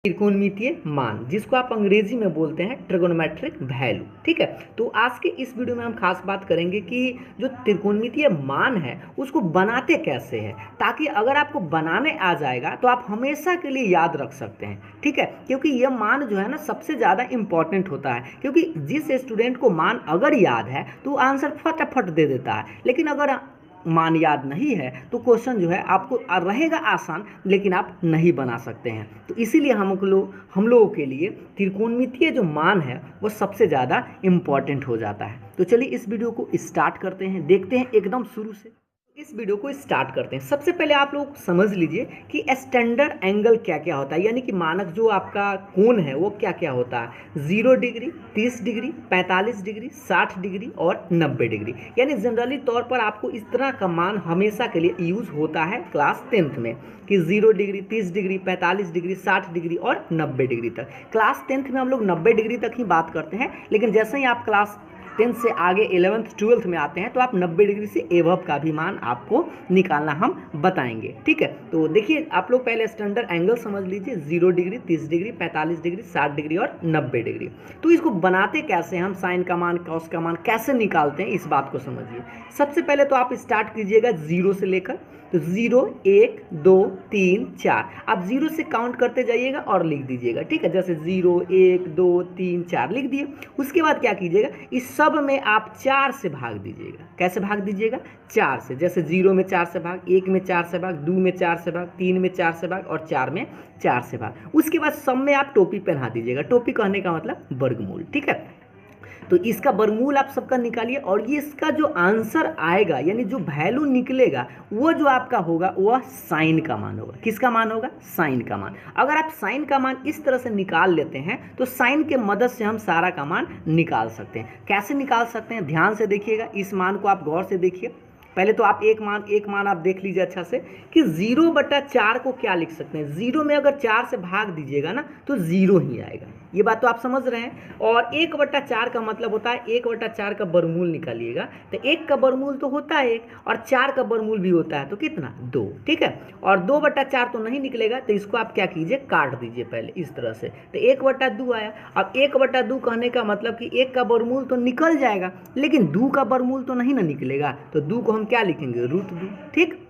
त्रिकोणमितीय मान, जिसको आप अंग्रेजी में बोलते हैं ट्रिगोनोमेट्रिक वैल्यू। ठीक है, तो आज के इस वीडियो में हम खास बात करेंगे कि जो त्रिकोणमितीय मान है उसको बनाते कैसे हैं, ताकि अगर आपको बनाने आ जाएगा तो आप हमेशा के लिए याद रख सकते हैं। ठीक है, क्योंकि यह मान जो है ना सबसे ज़्यादा इंपॉर्टेंट होता है, क्योंकि जिस स्टूडेंट को मान अगर याद है तो आंसर फटाफट दे देता है, लेकिन अगर मान याद नहीं है तो क्वेश्चन जो है आपको रहेगा आसान, लेकिन आप नहीं बना सकते हैं। तो इसीलिए हम लोगों के लिए त्रिकोणमितीय जो मान है वो सबसे ज़्यादा इम्पॉर्टेंट हो जाता है। तो चलिए इस वीडियो को स्टार्ट करते हैं, देखते हैं एकदम शुरू से। इस वीडियो को स्टार्ट करते हैं। सबसे पहले आप लोग समझ लीजिए कि स्टैंडर्ड एंगल क्या क्या होता है, यानी कि मानक जो आपका कोण है वो क्या क्या होता है। 0 डिग्री, 30 डिग्री, 45 डिग्री, 60 डिग्री और 90 डिग्री। यानी जनरली तौर पर आपको इस तरह का मान हमेशा के लिए यूज़ होता है क्लास 10th में, कि 0 डिग्री, 30 डिग्री, 45 डिग्री, 60 डिग्री और 90 डिग्री तक। क्लास 10th में हम लोग 90 डिग्री तक ही बात करते हैं, लेकिन जैसे ही आप क्लास 10th से आगे 11th 12th में आते हैं तो आप 90 डिग्री से एबव का भी मान आपको निकालना हम बताएंगे। ठीक है, तो देखिए आप लोग पहले स्टैंडर्ड एंगल समझ लीजिए। 0 डिग्री, 30 डिग्री, 45 डिग्री, 60 डिग्री और 90 डिग्री। तो इसको बनाते कैसे हम, साइन का मान, कॉस का मान कैसे निकालते हैं, इस बात को समझिए। सबसे पहले तो आप स्टार्ट कीजिएगा 0 से लेकर, तो 0, 1, 2, 3, 4। आप 0 से काउंट करते जाइएगा और लिख दीजिएगा। ठीक है, जैसे 0, 1, 2, 3, 4 लिख दिए। उसके बाद क्या कीजिएगा, इस सब में आप 4 से भाग दीजिएगा। कैसे भाग दीजिएगा, 4 से। जैसे 0 में 4 से भाग, 1 में 4 से भाग, 2 में 4 से भाग, 3 में 4 से भाग और 4 में 4 से भाग। उसके बाद सब में आप टोपी पहना दीजिएगा। टोपी कहने का मतलब वर्गमूल। ठीक है, तो इसका वर्गमूल आप सबका निकालिए और ये इसका जो आंसर आएगा, यानी जो वैल्यू निकलेगा, वो जो आपका होगा वह साइन का मान होगा। किसका मान होगा, साइन का मान। अगर आप साइन का मान इस तरह से निकाल लेते हैं तो साइन के मदद से हम सारा का मान निकाल सकते हैं। कैसे निकाल सकते हैं, ध्यान से देखिएगा, इस मान को आप गौर से देखिए। पहले तो आप एक मान आप देख लीजिए अच्छा से, कि 0/4 को क्या लिख सकते हैं। 0 में अगर 4 से भाग दीजिएगा ना तो 0 ही आएगा। ये बात तो आप समझ रहे हैं। और 1/4 का मतलब होता है 1/4 का वर्गमूल निकालिएगा, तो 1 का वर्गमूल तो होता है 1, और 4 का वर्गमूल भी होता है, तो कितना, 2। ठीक है, और 2/4 तो नहीं निकलेगा, तो इसको आप क्या कीजिए, काट दीजिए पहले इस तरह से, तो 1/2 आया। अब 1/2 कहने का मतलब कि 1 का वर्गमूल तो निकल जाएगा, लेकिन 2 का वर्गमूल तो नहीं ना निकलेगा, तो 2 को हम क्या लिखेंगे, √2। ठीक,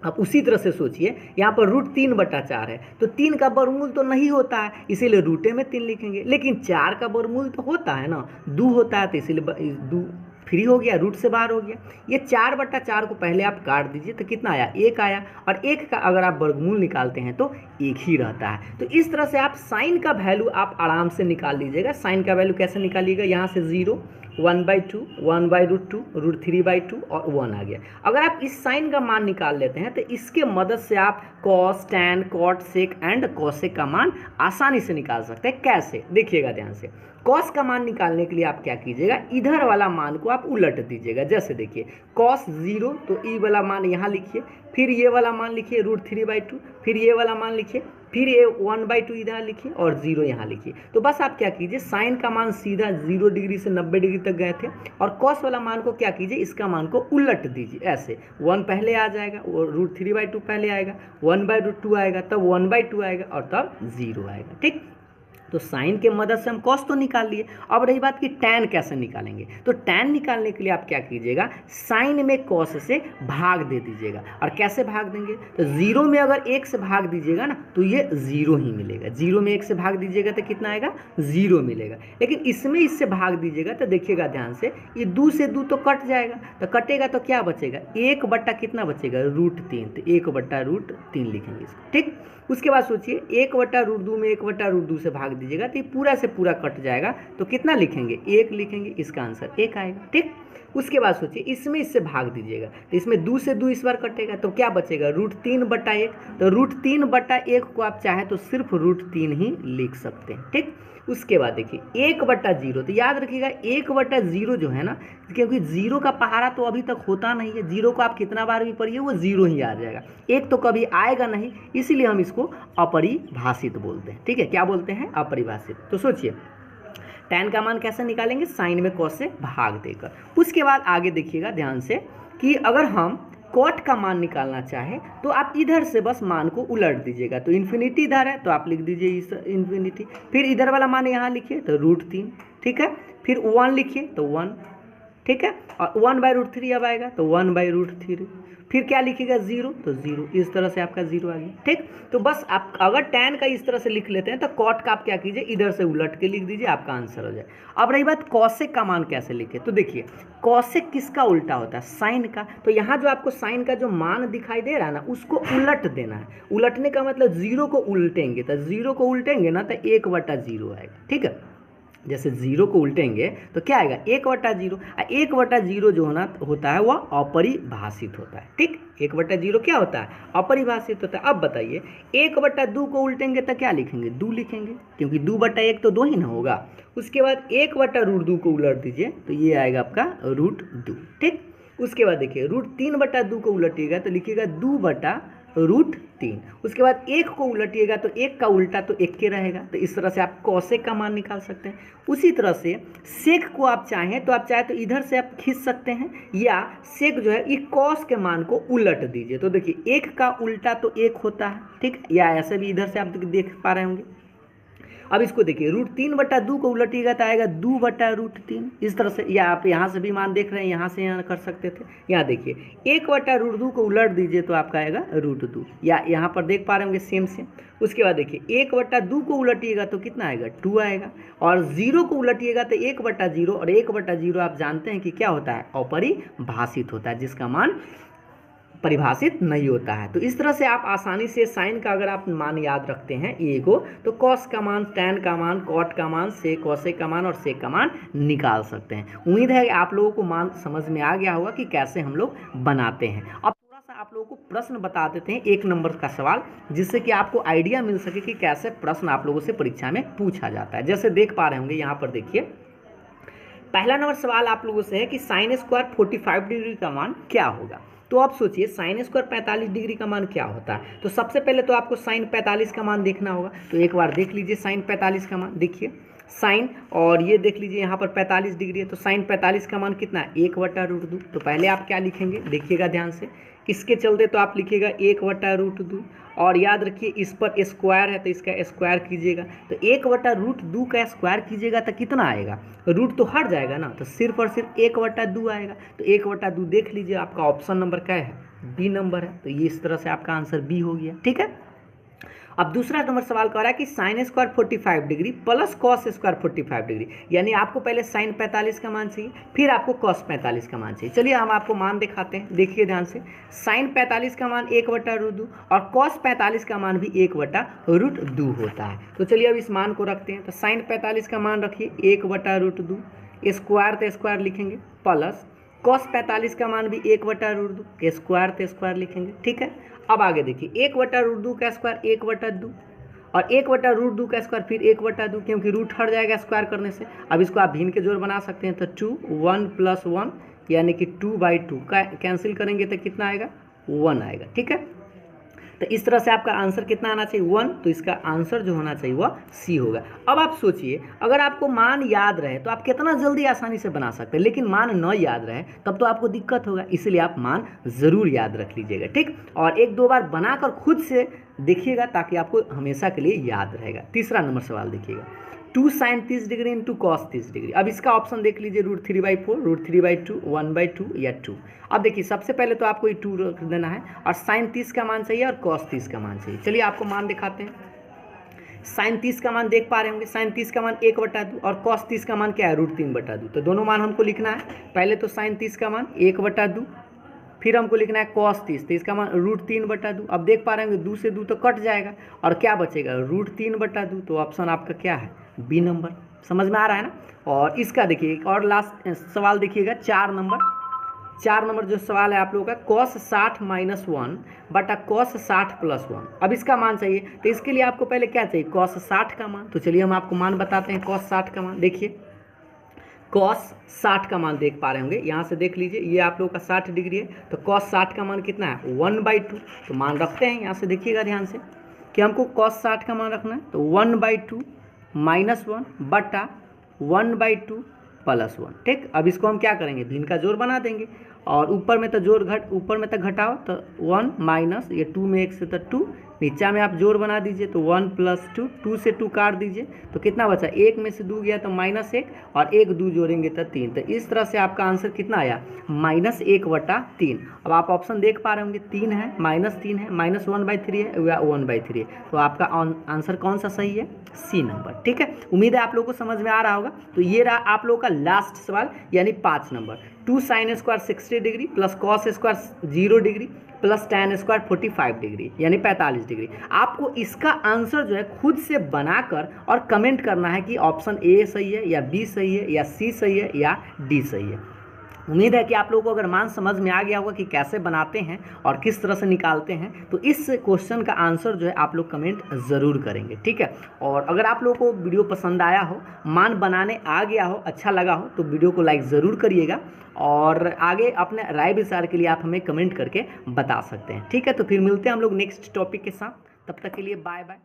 अब उसी तरह से सोचिए, यहाँ पर √3/4 है, तो 3 का वर्गमूल तो नहीं होता है, इसीलिए √3 लिखेंगे, लेकिन 4 का वर्गमूल तो होता है ना, 2 होता है, तो इसीलिए 2 फ्री हो गया, रूट से बाहर हो गया। ये 4/4 को पहले आप काट दीजिए, तो कितना आया, 1 आया, और 1 का अगर आप वर्गमूल निकालते हैं तो 1 ही रहता है। तो इस तरह से आप साइन का वैल्यू आप आराम से निकाल लीजिएगा। साइन का वैल्यू कैसे निकालिएगा, यहाँ से 0, 1/2, 1/√2, √3/2 और 1 आ गया। अगर आप इस साइन का मान निकाल लेते हैं तो इसके मदद से आप cos, tan, cot, sec and cosec का मान आसानी से निकाल सकते हैं। कैसे, देखिएगा ध्यान से। कॉस का मान निकालने के लिए आप क्या कीजिएगा, इधर वाला मान को आप उलट दीजिएगा। जैसे देखिए, कॉस 0, तो ई वाला मान यहाँ लिखिए, फिर ये वाला मान लिखिए √3/2, फिर ये वाला मान लिखिए, फिर ये 1/2 इधर लिखिए और 0 यहाँ लिखिए। तो बस आप क्या कीजिए, साइन का मान सीधा 0 डिग्री से 90 डिग्री तक गए थे, और कॉस वाला मान को क्या कीजिए, इसका मान को उलट दीजिए। ऐसे 1 पहले आ जाएगा, और √3/2 पहले आएगा, 1/2 आएगा, तब 1/2 आएगा और तब 0 आएगा। ठीक, तो साइन के मदद से हम कॉस तो निकाल लिए। अब रही बात कि टैन कैसे निकालेंगे, तो टैन निकालने के लिए आप क्या कीजिएगा, साइन में कॉस से भाग दे दीजिएगा। और कैसे भाग देंगे, तो 0 में अगर 1 से भाग दीजिएगा ना तो ये 0 ही मिलेगा। 0 में 1 से भाग दीजिएगा तो कितना आएगा, 0 मिलेगा। लेकिन इसमें इससे भाग दीजिएगा तो देखिएगा ध्यान से, ये 2 से 2 तो कट जाएगा, तो कटेगा तो क्या बचेगा, 1 कितना बचेगा, √3, तो 1/√3 लिखेंगे इसको। ठीक, उसके बाद सोचिए 1/√2 में 1/√2 से भाग दीजिएगा तो ये पूरा से पूरा कट जाएगा, तो कितना लिखेंगे, 1 लिखेंगे, इसका आंसर 1 आएगा। ठीक, उसके बाद सोचिए इसमें इससे भाग दीजिएगा, तो इसमें 2 से 2 इस बार कटेगा, तो क्या बचेगा, √3/1, तो √3/1 को आप चाहे तो सिर्फ √3 ही लिख सकते हैं। ठीक, उसके बाद देखिए 1/0, तो याद रखिएगा 1/0 जो है ना, क्योंकि 0 का पहाड़ा तो अभी तक होता नहीं है, 0 को आप कितना बार भी पढ़िए वो 0 ही आ जाएगा, 1 तो कभी आएगा नहीं, इसीलिए हम इसको अपरिभाषित बोलते हैं। ठीक है, क्या बोलते हैं, अपरिभाषित। तो सोचिए टैन का मान कैसे निकालेंगे, साइन में कॉस से भाग देकर। उसके बाद आगे देखिएगा ध्यान से, कि अगर हम कॉट का मान निकालना चाहे तो आप इधर से बस मान को उलट दीजिएगा। तो इन्फिनिटी इधर है तो आप लिख दीजिए इस इन्फिनिटी, फिर इधर वाला मान यहाँ लिखिए तो √3, ठीक है। फिर 1 लिखिए तो 1, ठीक है। और 1/√3 अब आएगा तो 1/√3, फिर क्या लिखिएगा 0 तो 0, इस तरह से आपका 0 आ गया, ठीक। तो बस आप अगर tan का इस तरह से लिख लेते हैं तो cot का आप क्या कीजिए, इधर से उलट के लिख दीजिए, आपका आंसर हो जाए। अब रही बात cosec का मान कैसे लिखे, तो देखिए cosec किसका उल्टा होता है, साइन का। तो यहाँ जो आपको साइन का जो मान दिखाई दे रहा है ना, उसको उलट देना है। उलटने का मतलब 0 को उल्टेंगे, तो 0 को उल्टेंगे ना तो 1/0 आएगा, ठीक है। जैसे 0 को उल्टेंगे तो क्या आएगा 1/0। 1/0 जो होता है वह अपरिभाषित होता है, ठीक। 1/0 क्या होता है, अपरिभाषित होता है। अब बताइए 1/2 को उल्टेंगे तो क्या लिखेंगे, 2 लिखेंगे, क्योंकि 2/1 तो 2 ही ना होगा। उसके बाद 1/√2 को उलट दीजिए तो ये आएगा आपका √2, ठीक। उसके बाद देखिए √3/2 को उलटिएगा तो लिखिएगा 2/√3। उसके बाद 1 को उलटिएगा तो 1 का उल्टा तो 1 के रहेगा। तो इस तरह से आप कॉसेक का मान निकाल सकते हैं। उसी तरह से सेक को आप चाहें तो इधर से आप खींच सकते हैं, या सेक जो है ये कॉस के मान को उलट दीजिए। तो देखिए 1 का उल्टा तो 1 होता है, ठीक, या ऐसे भी इधर से आप देख पा रहे होंगे। अब इसको देखिए √3/2 को उलटिएगा तो आएगा 2/√3, इस तरह से। या आप यहाँ से भी मान देख रहे हैं, यहाँ से यहाँ कर सकते थे। यहाँ देखिए 1/√2 को उलट दीजिए तो आपका आएगा √2, या यहाँ पर देख पा रहे होंगे सेम। उसके बाद देखिए 1/2 को उलटिएगा तो कितना आएगा 2 आएगा, और 0 को उलटिएगा तो 1/0, और 1/0 आप जानते हैं कि क्या होता है, अपरिभाषित होता है, जिसका मान परिभाषित नहीं होता है। तो इस तरह से आप आसानी से साइन का अगर आप मान याद रखते हैं ए को, तो कॉस का मान, टैन का मान, कॉट का मान, से कॉसेक का मान और सेक का मान निकाल सकते हैं। उम्मीद है आप लोगों को मान समझ में आ गया होगा कि कैसे हम लोग बनाते हैं। अब थोड़ा सा आप लोगों को प्रश्न बता देते हैं 1 नंबर का सवाल, जिससे कि आपको आइडिया मिल सके कि कैसे प्रश्न आप लोगों से परीक्षा में पूछा जाता है। जैसे देख पा रहे होंगे यहाँ पर देखिए, पहला नंबर सवाल आप लोगों से है कि साइन स्क्वायर 45 डिग्री का मान क्या होगा। तो आप सोचिए साइन स्क्वायर 45 डिग्री का मान क्या होता है। तो सबसे पहले तो आपको साइन 45 का मान देखना होगा। तो एक बार देख लीजिए साइन 45 का मान, देखिए साइन, और ये देख लीजिए यहाँ पर 45 डिग्री है। तो साइन 45 का मान कितना है, 1/√2। तो पहले आप क्या लिखेंगे, देखिएगा ध्यान से, इसके चलते तो आप लिखिएगा 1/√2, और याद रखिए इस पर स्क्वायर है तो इसका स्क्वायर कीजिएगा। तो 1/√2 का स्क्वायर कीजिएगा तो कितना आएगा, रूट तो हट जाएगा ना, तो सिर्फ और सिर्फ 1/2 आएगा। तो 1/2 देख लीजिए, आपका ऑप्शन नंबर क्या है, बी नंबर है। तो ये इस तरह से आपका आंसर बी हो गया, ठीक है। अब दूसरा नंबर सवाल कह रहा है कि sine square 45 degree plus cos square 45 degree, यानी आपको पहले साइन 45 का मान चाहिए, फिर आपको कॉस 45 का मान चाहिए। चलिए हम आपको मान दिखाते हैं, देखिए ध्यान से। साइन 45 का मान 1/√2 और कॉस 45 का मान भी 1/√2 होता है। तो चलिए अब इस मान को रखते हैं। तो साइन 45 का मान रखिए 1/√2, स्क्वायर तो स्क्वायर लिखेंगे, प्लस कॉस 45 का मान भी 1/√2, स्क्वायर तो स्क्वायर लिखेंगे, ठीक है। अब आगे देखिए 1/√2 का स्क्वायर 1/2, और 1/√2 का स्क्वायर फिर 1/2, क्योंकि रूट हट जाएगा स्क्वायर करने से। अब इसको आप भिन्न के जोड़ बना सकते हैं। तो 2 1 + 1 यानी कि 2/2 का कैंसिल करेंगे तो कितना आएगा, 1 आएगा, ठीक है। तो इस तरह से आपका आंसर कितना आना चाहिए, 1। तो इसका आंसर जो होना चाहिए वह सी होगा। अब आप सोचिए अगर आपको मान याद रहे तो आप कितना जल्दी आसानी से बना सकते हैं, लेकिन मान न याद रहे तब तो आपको दिक्कत होगा। इसलिए आप मान ज़रूर याद रख लीजिएगा, ठीक। और 1-2 बार बनाकर खुद से देखिएगा ताकि आपको हमेशा के लिए याद रहेगा। तीसरा नंबर सवाल देखिएगा, 2 sin 30 degree into cos 30 degree. अब इसका ऑप्शन देख लीजिए, √3/4, √3/2, 1/2 या 2। अब देखिए सबसे पहले तो आपको ये 2 रख देना है, और साइन 30 का मान चाहिए और कॉस 30 का मान चाहिए। चलिए आपको मान दिखाते हैं। साइन 30 का मान देख पा रहे होंगे, साइन 30 का मान 1/2 और कॉस 30 का मान क्या है, √3/2। तो दोनों मान हमको लिखना है। पहले तो साइन 30 का मान 1/2, फिर हमको लिखना है कॉस 30, तो इसका मान √3/2। अब देख पा रहे होंगे 2 से 2 तो कट जाएगा, और क्या बचेगा, √3/2। तो ऑप्शन आपका क्या है, बी नंबर। समझ में आ रहा है ना। और इसका देखिए एक और लास्ट सवाल देखिएगा, 4 नंबर जो सवाल है आप लोगों का, cos 60 - 1 बटा cos 60 + 1। अब इसका मान चाहिए, तो इसके लिए आपको पहले क्या चाहिए, cos 60 का मान। तो चलिए हम आपको मान बताते हैं cos 60 का मान। देखिए cos 60 का मान देख पा रहे होंगे, यहाँ से देख लीजिए, ये आप लोगों का 60 डिग्री है। तो cos 60 का मान कितना है, 1/2। तो मान रखते हैं, यहाँ से देखिएगा ध्यान से कि हमको cos 60 का मान रखना है। तो 1/2 - 1 बटा 1/2 + 1, ठीक। अब इसको हम क्या करेंगे, भिन्न का जोड़ बना देंगे, और ऊपर में तो ऊपर में तक घटाओ तो 1 माइनस ये 2 में 1 से तो 2, नीचा में आप जोड़ बना दीजिए तो 1 प्लस 2, 2 से 2 काट दीजिए तो कितना बचा, 1 में से 2 गया तो -1 और 1 2 जोड़ेंगे तो 3। तो इस तरह से आपका आंसर कितना आया, -1/3। अब आप ऑप्शन देख पा रहे होंगे 3 है, -3 है, -1/3 है या 1/3 है। तो आपका आंसर कौन सा सही है, सी नंबर। ठीक है, उम्मीद है आप लोगों को समझ में आ रहा होगा। तो ये रहा आप लोगों का लास्ट सवाल यानी 5 number. 2 sin square 60 degree plus cos square 0 degree plus tan square 45 degree यानी 45 डिग्री। आपको इसका आंसर जो है खुद से बनाकर और कमेंट करना है कि ऑप्शन ए सही है या बी सही है या सी सही है या डी सही है। उम्मीद है कि आप लोगों को अगर मान समझ में आ गया होगा कि कैसे बनाते हैं और किस तरह से निकालते हैं। तो इस क्वेश्चन का आंसर जो है आप लोग कमेंट ज़रूर करेंगे। ठीक है, और अगर आप लोगों को वीडियो पसंद आया हो, मान बनाने आ गया हो, अच्छा लगा हो तो वीडियो को लाइक ज़रूर करिएगा और आगे अपने राय विचार के लिए आप हमें कमेंट करके बता सकते हैं। ठीक है, तो फिर मिलते हैं हम लोग नेक्स्ट टॉपिक के साथ। तब तक के लिए बाय बाय।